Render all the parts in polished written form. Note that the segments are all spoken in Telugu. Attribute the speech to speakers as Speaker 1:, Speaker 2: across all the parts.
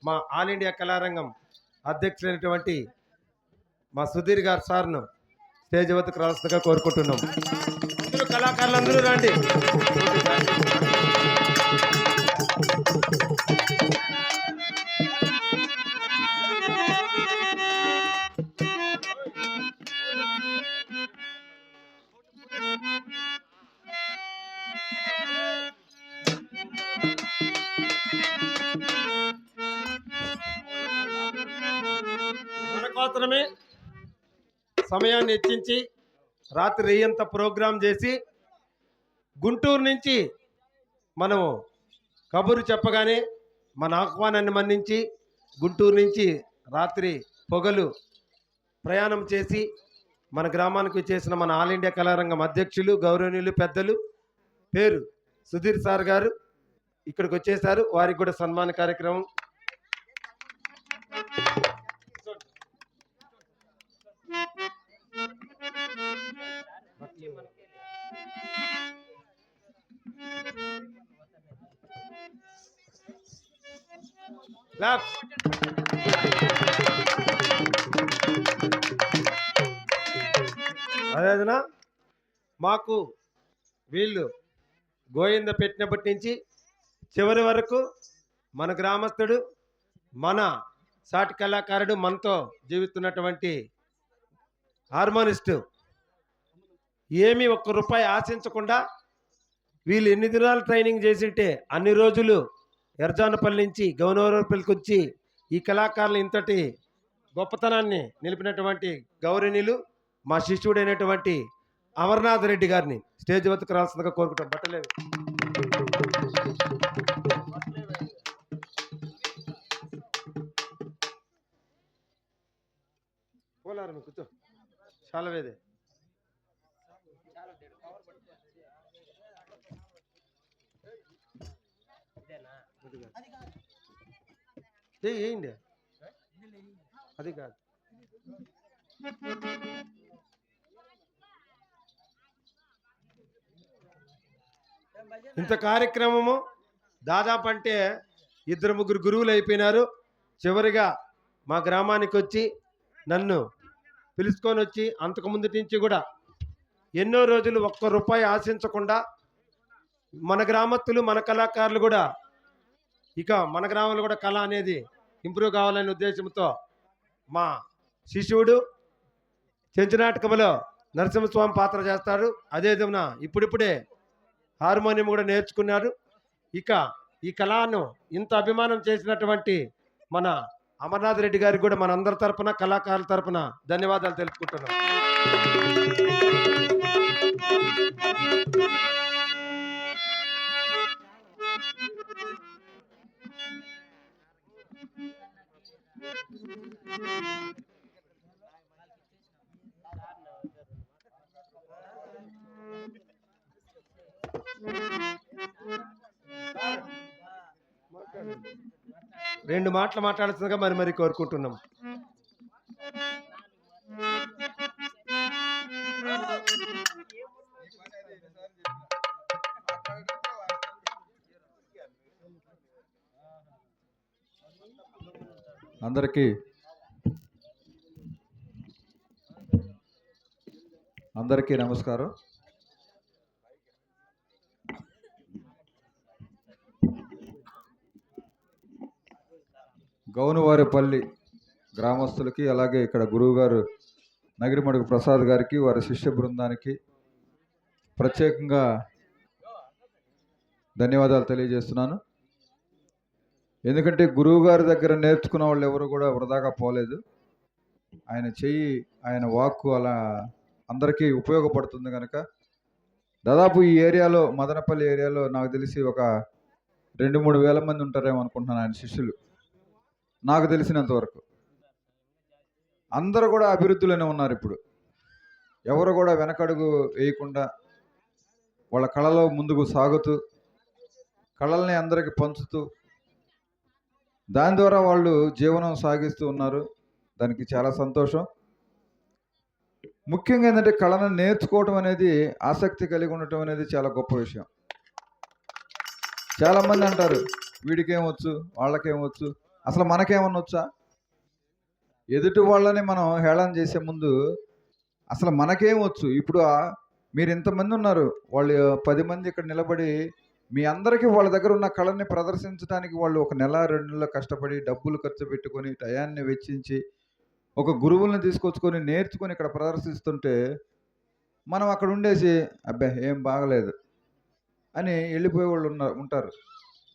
Speaker 1: మా ఆల్ ఇండియా కళారంగం అధ్యక్షులైనటువంటి మా సుధీర్ గారు సార్ను స్టేజ్ వద్దకు రావాల్సిందిగా కోరుకుంటున్నాం. అందరూ కళాకారులందరూ రండి. మనకోసమే సమయాన్ని హెచ్చించి రాత్రి రేయంత ప్రోగ్రాం చేసి గుంటూరు నుంచి మనము కబురు చెప్పగానే మన ఆహ్వానాన్ని మన్నించి గుంటూరు నుంచి రాత్రి పొగలు ప్రయాణం చేసి మన గ్రామానికి చేసిన మన ఆల్ ఇండియా కళారంగం అధ్యక్షులు గౌరవనీయులు పెద్దలు పేరు సుధీర్ సార్ గారు ఇక్కడికి వచ్చేసారు. వారికి కూడా సన్మాన కార్యక్రమం. అదేనా మాకు వీళ్ళు గోవింద పెట్టినప్పటి నుంచి చివరి వరకు మన గ్రామస్తుడు, మన సాటి కళాకారుడు, మనతో జీవిస్తున్నటువంటి హార్మోనిస్టు ఏమీ ఒక్క రూపాయి ఆశించకుండా వీళ్ళు ఎన్ని దినాలు ట్రైనింగ్ చేసింటే అన్ని రోజులు ఎర్జానపల్లి నుంచి గౌనవరపల్లికి వచ్చి ఈ కళాకారులు ఇంతటి గొప్పతనాన్ని నిలిపినటువంటి గౌరవనీయులు మా శిష్యుడైనటువంటి అమర్నాథ్ రెడ్డి గారిని స్టేజ్ వద్దకు రావాల్సిందిగా కోరుకుంటాం. బట్టలేదు పోలారు మీకు కూర్చో చాలా వేదే ఏంటి అది కాదు. ఇంత కార్యక్రమము దాదాపు అంటే 2-3 గురువులు అయిపోయినారు. చివరిగా మా గ్రామానికి వచ్చి నన్ను పిలుచుకొని వచ్చి అంతకు ముందు నుంచి కూడా ఎన్నో రోజులు ఒక్క రూపాయి ఆశించకుండా మన గ్రామస్తులు, మన కళాకారులు కూడా ఇక మన గ్రామంలో కూడా కళ అనేది ఇంప్రూవ్ కావాలనే ఉద్దేశంతో మా శిష్యుడు చెంచునాటకంలో నరసింహస్వామి పాత్ర చేస్తాడు. అదే విధంగా ఇప్పుడిప్పుడే హార్మోనియం కూడా నేర్చుకున్నాడు. ఇక ఈ కళను ఇంత అభిమానం చేసినటువంటి మన అమర్నాథ్ రెడ్డి గారికి కూడా మన అందరి తరపున, కళాకారుల తరపున ధన్యవాదాలు తెలుపుకుంటున్నాం. రెండు మాటలు మాట్లాడుతుండగా మరి కోరుకుంటున్నాం.
Speaker 2: అందరికీ నమస్కారం. గౌనవారిపల్లి గ్రామస్తులకి, అలాగే ఇక్కడ గురువుగారు నగిరిమడుగు ప్రసాద్ గారికి, వారి శిష్య బృందానికి ప్రత్యేకంగా ధన్యవాదాలు తెలియజేస్తున్నాను. ఎందుకంటే గురువు గారి దగ్గర నేర్చుకున్న వాళ్ళు ఎవరు కూడా వృధాగా పోలేదు. ఆయన చెయ్యి, ఆయన వాక్కు అలా అందరికీ ఉపయోగపడుతుంది కనుక దాదాపు ఈ ఏరియాలో, మదనపల్లి ఏరియాలో నాకు తెలిసి ఒక 2-3 వేల మంది ఉంటారేమో అనుకుంటున్నాను ఆయన శిష్యులు. నాకు తెలిసినంత వరకు అందరూ కూడా అభివృద్ధిలోనే ఉన్నారు. ఇప్పుడు ఎవరు కూడా వెనకడుగు వేయకుండా వాళ్ళ కళలో ముందుకు సాగుతూ కళల్ని అందరికీ పంచుతూ దాని ద్వారా వాళ్ళు జీవనం సాగిస్తూ ఉన్నారు. దానికి చాలా సంతోషం. ముఖ్యంగా ఏంటంటే కళను నేర్చుకోవటం అనేది, ఆసక్తి కలిగి ఉండటం అనేది చాలా గొప్ప విషయం. చాలామంది అంటారు వీడికేమొచ్చు, వాళ్ళకేమొచ్చు, అసలు మనకేమన్నా వచ్చా? ఎదుటి వాళ్ళని మనం హేళన చేసే ముందు అసలు మనకేమొచ్చు? ఇప్పుడు మీరు ఇంతమంది ఉన్నారు. వాళ్ళు 10 మంది ఇక్కడ నిలబడి మీ అందరికీ వాళ్ళ దగ్గర ఉన్న కళని ప్రదర్శించడానికి వాళ్ళు ఒక నెల, 2 నెలలు కష్టపడి డబ్బులు ఖర్చు పెట్టుకొని, టయాన్ని వెచ్చించి, ఒక గురువుల్ని తీసుకొచ్చుకొని నేర్చుకొని ఇక్కడ ప్రదర్శిస్తుంటే, మనం అక్కడ ఉండేసి అబ్బే! ఏం బాగలేదు అని వెళ్ళిపోయేవాళ్ళు ఉంటారు.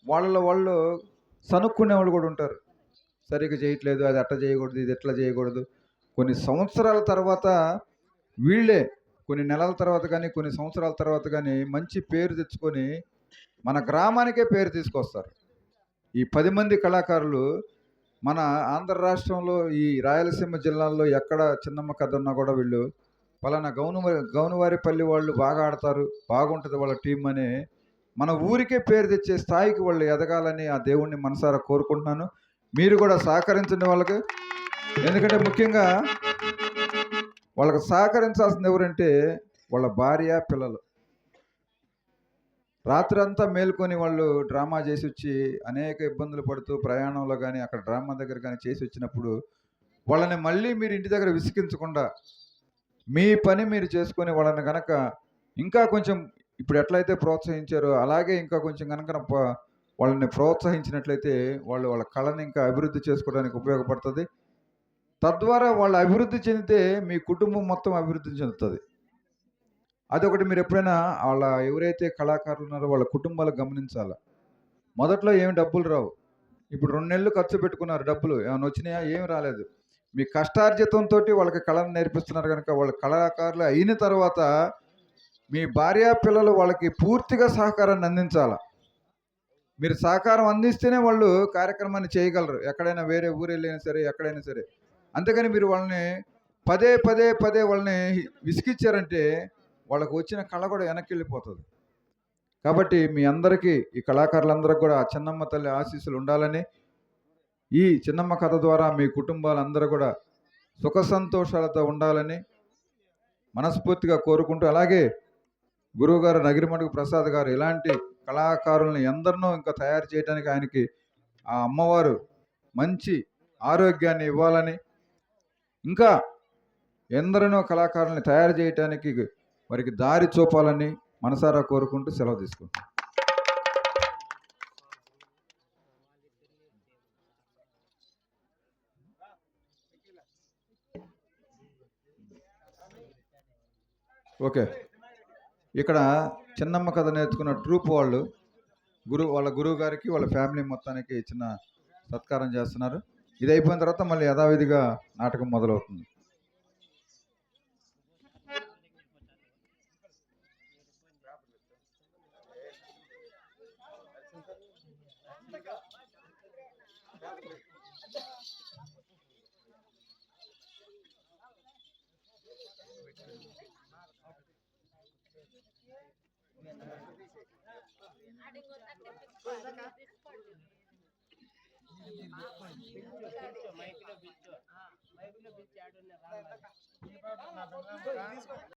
Speaker 2: వాళ్ళలో వాళ్ళు సనుక్కునేవాళ్ళు కూడా ఉంటారు. సరిగ్గా చేయట్లేదు, అది అట్ట చేయకూడదు, ఇది ఇట్లా చేయకూడదు. కొన్ని సంవత్సరాల తర్వాత వీళ్ళే కొన్ని నెలల తర్వాత కానీ, కొన్ని సంవత్సరాల తర్వాత కానీ మంచి పేరు తెచ్చుకొని మన గ్రామానికే పేరు తీసుకొస్తారు. ఈ 10 మంది కళాకారులు మన ఆంధ్ర రాష్ట్రంలో ఈ రాయలసీమ జిల్లాల్లో ఎక్కడ చిన్నమ్మ కథ ఉన్నా కూడా వీళ్ళు పలానా గౌనవారిపల్లి వాళ్ళు బాగా ఆడతారు, బాగుంటుంది వాళ్ళ టీం అని మన ఊరికే పేరు తెచ్చే స్థాయికి వాళ్ళు ఎదగాలని ఆ దేవుణ్ణి మనసారా కోరుకుంటున్నాను. మీరు కూడా సహకరించండి వాళ్ళకి. ఎందుకంటే ముఖ్యంగా వాళ్ళకి సహకరించాల్సింది ఎవరంటే వాళ్ళ భార్య, పిల్లలు. రాత్రంతా మేల్కొని వాళ్ళు డ్రామా చేసి వచ్చి అనేక ఇబ్బందులు పడుతూ ప్రయాణంలో కానీ అక్కడ డ్రామా దగ్గర కానీ చేసి వచ్చినప్పుడు వాళ్ళని మళ్ళీ మీరు ఇంటి దగ్గర విసిగించకుండా మీ పని మీరు చేసుకొని వాళ్ళని కనుక ఇంకా కొంచెం ఇప్పుడు ఎట్లయితే ప్రోత్సహించారో అలాగే ఇంకా కొంచెం కనుక వాళ్ళని ప్రోత్సహించినట్లయితే వాళ్ళు వాళ్ళ కళని ఇంకా అభివృద్ధి చేసుకోవడానికి ఉపయోగపడుతుంది. తద్వారా వాళ్ళు అభివృద్ధి చెందితే మీ కుటుంబం మొత్తం అభివృద్ధి చెందుతుంది. అదొకటి మీరు ఎప్పుడైనా వాళ్ళ ఎవరైతే కళాకారులు ఉన్నారో వాళ్ళ కుటుంబాలు గమనించాలి. మొదట్లో ఏమి డబ్బులు రావు. ఇప్పుడు 2 నెలలు ఖర్చు పెట్టుకున్నారు, డబ్బులు ఏమైనా వచ్చినాయా? ఏమి రాలేదు. మీ కష్టార్జితంతో వాళ్ళకి కళను నేర్పిస్తున్నారు కనుక వాళ్ళు కళాకారులు అయిన తర్వాత మీ భార్య పిల్లలు వాళ్ళకి పూర్తిగా సహకారాన్ని అందించాలి. మీరు సహకారం అందిస్తేనే వాళ్ళు కార్యక్రమాన్ని చేయగలరు. ఎక్కడైనా వేరే ఊరు వెళ్ళైనా సరే, ఎక్కడైనా సరే. అంతేగాని మీరు వాళ్ళని పదే పదే పదే వాళ్ళని విసిగిచ్చారంటే వాళ్ళకు వచ్చిన కళ కూడా వెనక్కి వెళ్ళిపోతుంది. కాబట్టి మీ అందరికీ ఈ కళాకారులందరికీ కూడా ఆ చిన్నమ్మ తల్లి ఆశీస్సులు ఉండాలని, ఈ చిన్నమ్మ కథ ద్వారా మీ కుటుంబాలందరూ కూడా సుఖ సంతోషాలతో ఉండాలని మనస్ఫూర్తిగా కోరుకుంటూ, అలాగే గురువుగారు నగిరిమడుగు ప్రసాద్ గారు ఇలాంటి కళాకారులను ఎందరినో ఇంకా తయారు చేయడానికి ఆయనకి ఆ అమ్మవారు మంచి ఆరోగ్యాన్ని ఇవ్వాలని, ఇంకా ఎందరినో కళాకారుల్ని తయారు చేయడానికి వారికి దారి చూపాలని మనసారా కోరుకుంటూ సెలవు తీసుకుంటాం. ఓకే, ఇక్కడ చిన్నమ్మ కథ నేర్చుకున్న ట్రూప్ వాళ్ళు వాళ్ళ గురువు గారికి వాళ్ళ ఫ్యామిలీ మొత్తానికి చిన్న సత్కారం చేస్తున్నారు. ఇది అయిపోయిన తర్వాత మళ్ళీ యథావిధిగా నాటకం మొదలవుతుంది.